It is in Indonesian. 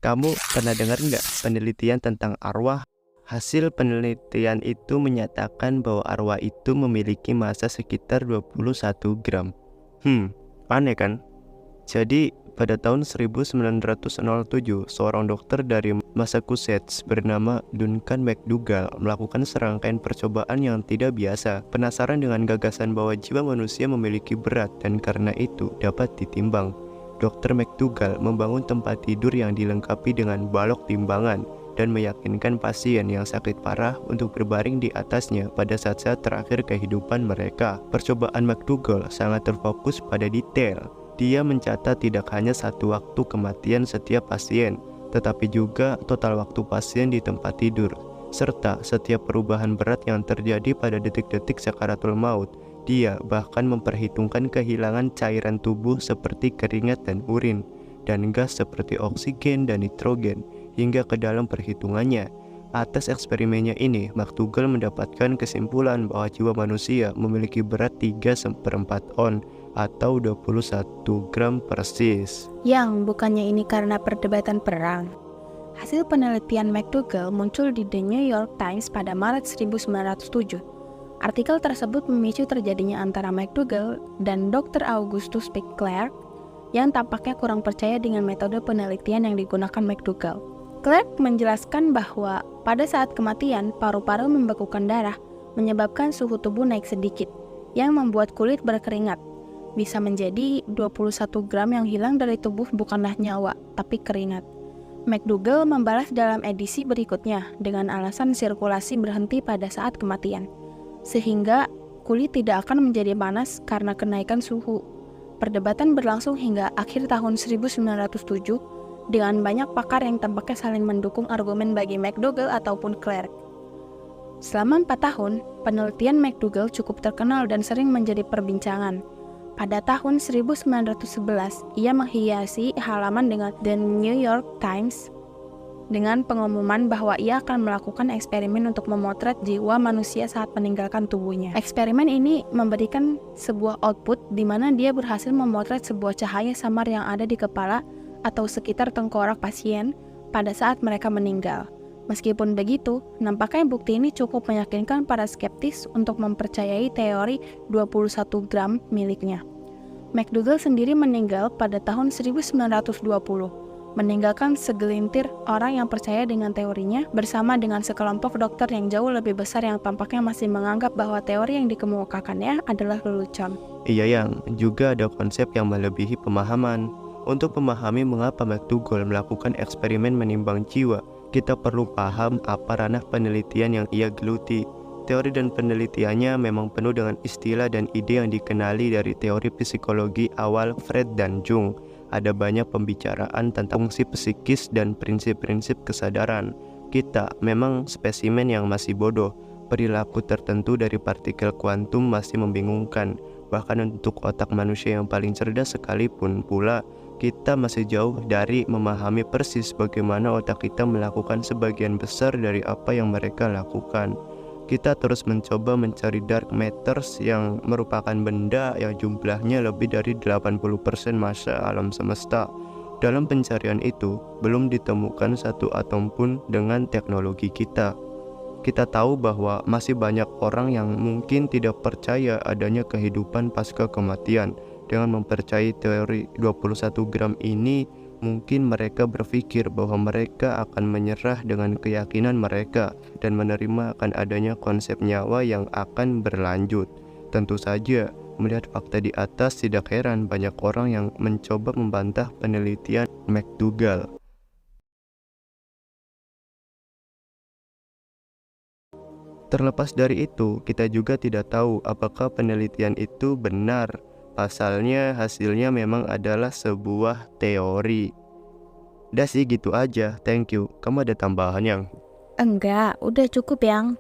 Kamu pernah dengar nggak penelitian tentang arwah? Hasil penelitian itu menyatakan bahwa arwah itu memiliki massa sekitar 21 gram. Aneh kan? Jadi, pada tahun 1907, seorang dokter dari Massachusetts bernama Duncan McDougall melakukan serangkaian percobaan yang tidak biasa. Penasaran dengan gagasan bahwa jiwa manusia memiliki berat dan karena itu dapat ditimbang. Dr. McDougall membangun tempat tidur yang dilengkapi dengan balok timbangan dan meyakinkan pasien yang sakit parah untuk berbaring di atasnya pada saat-saat terakhir kehidupan mereka. Percobaan McDougall sangat terfokus pada detail. Dia mencatat tidak hanya satu waktu kematian setiap pasien, tetapi juga total waktu pasien di tempat tidur, serta setiap perubahan berat yang terjadi pada detik-detik sakaratul maut. Dia bahkan memperhitungkan kehilangan cairan tubuh seperti keringat dan urin, dan gas seperti oksigen dan nitrogen, hingga ke dalam perhitungannya. Atas eksperimennya ini, McDougall mendapatkan kesimpulan bahwa jiwa manusia memiliki berat 3/4 on atau 21 gram persis. Yang bukannya ini karena perdebatan perang. Hasil penelitian McDougall muncul di The New York Times pada Maret 1907. Artikel tersebut memicu terjadinya antara McDougall dan Dr. Augustus P. Clark yang tampaknya kurang percaya dengan metode penelitian yang digunakan McDougall. Clark menjelaskan bahwa pada saat kematian, paru-paru membekukan darah, menyebabkan suhu tubuh naik sedikit, yang membuat kulit berkeringat. Bisa menjadi 21 gram yang hilang dari tubuh bukanlah nyawa, tapi keringat. McDougall membalas dalam edisi berikutnya dengan alasan sirkulasi berhenti pada saat kematian, sehingga kulit tidak akan menjadi panas karena kenaikan suhu. Perdebatan berlangsung hingga akhir tahun 1907 dengan banyak pakar yang tampaknya saling mendukung argumen bagi McDougall ataupun Clark. Selama 4 tahun, penelitian McDougall cukup terkenal dan sering menjadi perbincangan. Pada tahun 1911, ia menghiasi halaman dengan The New York Times dengan pengumuman bahwa ia akan melakukan eksperimen untuk memotret jiwa manusia saat meninggalkan tubuhnya. Eksperimen ini memberikan sebuah output di mana dia berhasil memotret sebuah cahaya samar yang ada di kepala atau sekitar tengkorak pasien pada saat mereka meninggal. Meskipun begitu, nampaknya bukti ini cukup meyakinkan para skeptis untuk mempercayai teori 21 gram miliknya. McDougall sendiri meninggal pada tahun 1920. Meninggalkan segelintir orang yang percaya dengan teorinya bersama dengan sekelompok dokter yang jauh lebih besar yang tampaknya masih menganggap bahwa teori yang dikemukakannya adalah lelucon. Iya, yang juga ada konsep yang melebihi pemahaman. Untuk memahami mengapa McDougall melakukan eksperimen menimbang jiwa, kita perlu paham apa ranah penelitian yang ia geluti. Teori dan penelitiannya memang penuh dengan istilah dan ide yang dikenali dari teori psikologi awal Freud dan Jung. Ada banyak pembicaraan tentang fungsi psikis dan prinsip-prinsip kesadaran. Kita memang spesimen yang masih bodoh. Perilaku tertentu dari partikel kuantum masih membingungkan. Bahkan untuk otak manusia yang paling cerdas sekalipun pula, kita masih jauh dari memahami persis bagaimana otak kita melakukan sebagian besar dari apa yang mereka lakukan. Kita terus mencoba mencari dark matters yang merupakan benda yang jumlahnya lebih dari 80% massa alam semesta. Dalam pencarian itu, belum ditemukan satu atom pun dengan teknologi kita. Kita tahu bahwa masih banyak orang yang mungkin tidak percaya adanya kehidupan pasca kematian. Dengan mempercayai teori 21 gram ini, mungkin mereka berpikir bahwa mereka akan menyerah dengan keyakinan mereka dan menerima akan adanya konsep nyawa yang akan berlanjut. Tentu saja, melihat fakta di atas tidak heran banyak orang yang mencoba membantah penelitian McDougall. Terlepas dari itu, kita juga tidak tahu apakah penelitian itu benar. Pasalnya, hasilnya memang adalah sebuah teori. Udah sih gitu aja, thank you. Kamu ada tambahan yang? Enggak, udah cukup yang.